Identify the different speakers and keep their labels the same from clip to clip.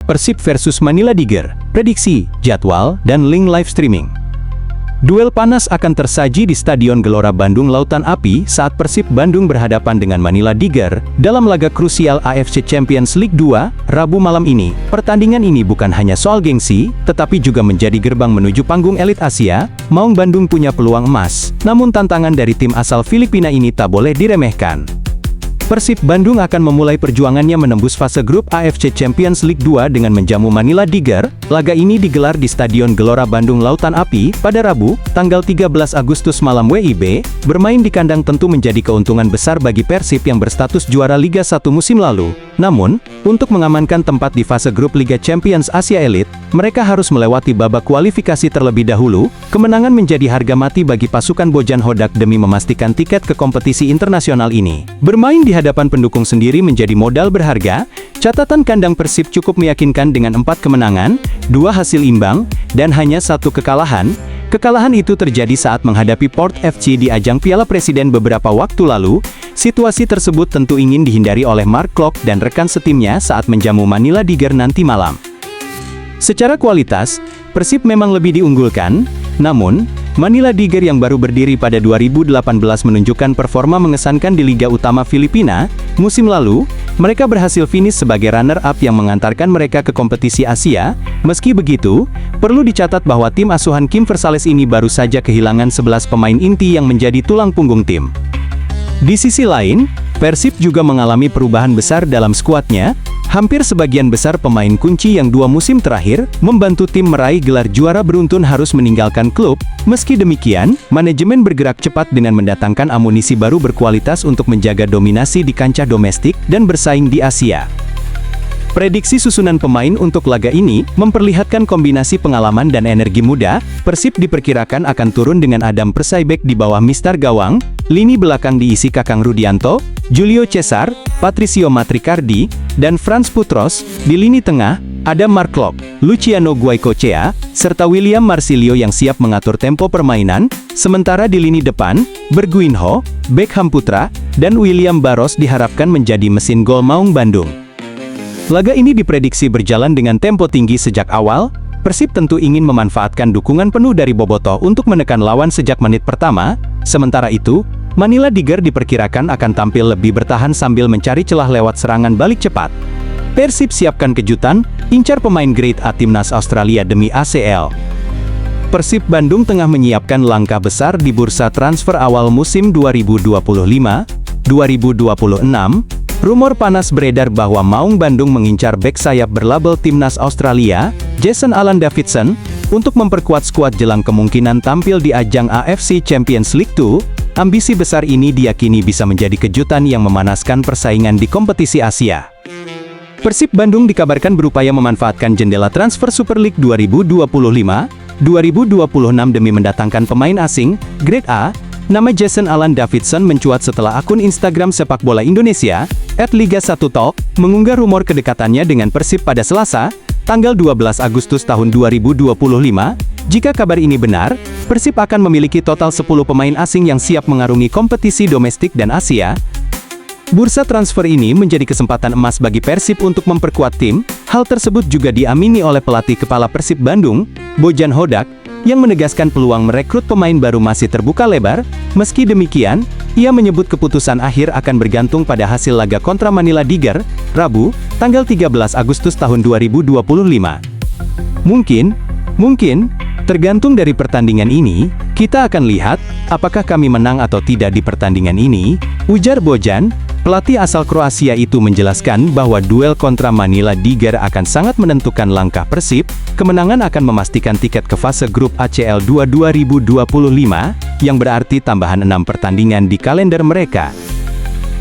Speaker 1: Persib versus Manila Tiger, prediksi, jadwal, dan link live streaming. Duel panas akan tersaji di Stadion Gelora Bandung Lautan Api saat Persib Bandung berhadapan dengan Manila Tiger dalam laga krusial AFC Champions League 2, Rabu malam ini. Pertandingan ini bukan hanya soal gengsi, tetapi juga menjadi gerbang menuju panggung elit Asia. Maung Bandung punya peluang emas, namun tantangan dari tim asal Filipina ini tak boleh diremehkan. Persib Bandung akan memulai perjuangannya menembus fase grup AFC Champions League 2 dengan menjamu Manila Tiger. Laga ini digelar di Stadion Gelora Bandung Lautan Api pada Rabu, tanggal 13 Agustus malam WIB. Bermain di kandang tentu menjadi keuntungan besar bagi Persib yang berstatus juara Liga 1 musim lalu. Namun, untuk mengamankan tempat di fase grup Liga Champions Asia Elite, mereka harus melewati babak kualifikasi terlebih dahulu. Kemenangan menjadi harga mati bagi pasukan Bojan Hodak demi memastikan tiket ke kompetisi internasional ini. Bermain di hadapan pendukung sendiri menjadi modal berharga. Catatan kandang Persib cukup meyakinkan dengan 4 kemenangan, 2 hasil imbang, dan hanya 1 kekalahan. Kekalahan itu terjadi saat menghadapi Port FC di ajang Piala Presiden beberapa waktu lalu. Situasi tersebut tentu ingin dihindari oleh Mark Klok dan rekan setimnya saat menjamu Manila Tiger nanti malam. Secara kualitas, Persib memang lebih diunggulkan, namun Manila Tiger yang baru berdiri pada 2018 menunjukkan performa mengesankan di Liga Utama Filipina. Musim lalu, mereka berhasil finish sebagai runner-up yang mengantarkan mereka ke kompetisi Asia. Meski begitu, perlu dicatat bahwa tim asuhan Kim Versales ini baru saja kehilangan 11 pemain inti yang menjadi tulang punggung tim. Di sisi lain, Persib juga mengalami perubahan besar dalam skuadnya. Hampir sebagian besar pemain kunci yang 2 musim terakhir membantu tim meraih gelar juara beruntun harus meninggalkan klub. Meski demikian, manajemen bergerak cepat dengan mendatangkan amunisi baru berkualitas untuk menjaga dominasi di kancah domestik dan bersaing di Asia. Prediksi susunan pemain untuk laga ini memperlihatkan kombinasi pengalaman dan energi muda. Persib diperkirakan akan turun dengan Adam Pershaibek di bawah Mister Gawang. Lini belakang diisi Kakang Rudianto, Julio Cesar, Patricio Matricardi, dan Franz Putros. Di lini tengah, ada Mark Klok, Luciano Guaicochea, serta William Marsilio yang siap mengatur tempo permainan. Sementara di lini depan, Berguinho, Beckham Putra, dan William Barros diharapkan menjadi mesin gol Maung Bandung. Laga ini diprediksi berjalan dengan tempo tinggi sejak awal. Persib tentu ingin memanfaatkan dukungan penuh dari Bobotoh untuk menekan lawan sejak menit pertama. Sementara itu, Manila Tiger diperkirakan akan tampil lebih bertahan sambil mencari celah lewat serangan balik cepat. Persib siapkan kejutan, incar pemain grade A Timnas Australia demi ACL. Persib Bandung tengah menyiapkan langkah besar di bursa transfer awal musim 2025-2026. Rumor panas beredar bahwa Maung Bandung mengincar bek sayap berlabel Timnas Australia, Jason Alan Davidson, untuk memperkuat skuad jelang kemungkinan tampil di ajang AFC Champions League 2. Ambisi besar ini diyakini bisa menjadi kejutan yang memanaskan persaingan di kompetisi Asia. Persib Bandung dikabarkan berupaya memanfaatkan jendela transfer Super League 2025-2026 demi mendatangkan pemain asing, grade A. Nama Jason Alan Davidson mencuat setelah akun Instagram sepak bola Indonesia, @Liga1Talk, mengunggah rumor kedekatannya dengan Persib pada Selasa, tanggal 12 Agustus tahun 2025. Jika kabar ini benar, Persib akan memiliki total 10 pemain asing yang siap mengarungi kompetisi domestik dan Asia. Bursa transfer ini menjadi kesempatan emas bagi Persib untuk memperkuat tim. Hal tersebut juga diamini oleh pelatih kepala Persib Bandung, Bojan Hodak, yang menegaskan peluang merekrut pemain baru masih terbuka lebar. Meski demikian, ia menyebut keputusan akhir akan bergantung pada hasil laga kontra Manila Tiger, Rabu, tanggal 13 Agustus tahun 2025. Mungkin, tergantung dari pertandingan ini, kita akan lihat, apakah kami menang atau tidak di pertandingan ini, ujar Bojan. Pelatih asal Kroasia itu menjelaskan bahwa duel kontra Manila Tiger akan sangat menentukan langkah Persib. Kemenangan akan memastikan tiket ke fase grup ACL 2 2025, yang berarti tambahan 6 pertandingan di kalender mereka.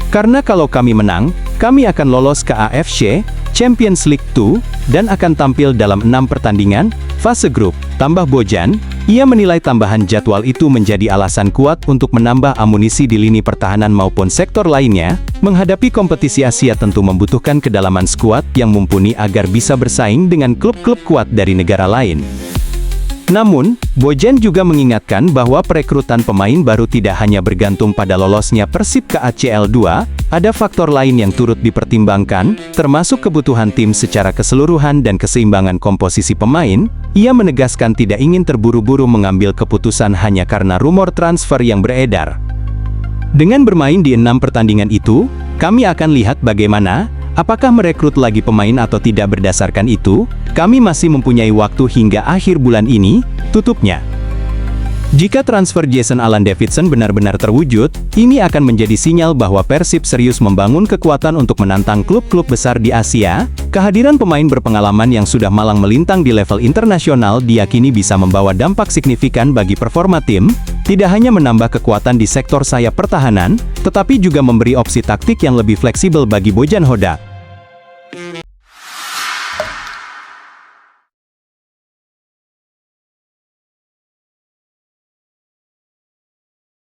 Speaker 1: Karena kalau kami menang, kami akan lolos ke AFC Champions League 2, dan akan tampil dalam 6 pertandingan fase grup, tambah Bojan. Ia menilai tambahan jadwal itu menjadi alasan kuat untuk menambah amunisi di lini pertahanan maupun sektor lainnya. Menghadapi kompetisi Asia tentu membutuhkan kedalaman skuad yang mumpuni agar bisa bersaing dengan klub-klub kuat dari negara lain. Namun, Bojan juga mengingatkan bahwa perekrutan pemain baru tidak hanya bergantung pada lolosnya Persib ke ACL 2, ada faktor lain yang turut dipertimbangkan, termasuk kebutuhan tim secara keseluruhan dan keseimbangan komposisi pemain. Ia menegaskan tidak ingin terburu-buru mengambil keputusan hanya karena rumor transfer yang beredar. Dengan bermain di 6 pertandingan itu, kami akan lihat bagaimana, apakah merekrut lagi pemain atau tidak. Berdasarkan itu, kami masih mempunyai waktu hingga akhir bulan ini, tutupnya. Jika transfer Jason Alan Davidson benar-benar terwujud, ini akan menjadi sinyal bahwa Persib serius membangun kekuatan untuk menantang klub-klub besar di Asia. Kehadiran pemain berpengalaman yang sudah malang melintang di level internasional diyakini bisa membawa dampak signifikan bagi performa tim, tidak hanya menambah kekuatan di sektor sayap pertahanan, tetapi juga memberi opsi taktik yang lebih fleksibel bagi Bojan Hodak.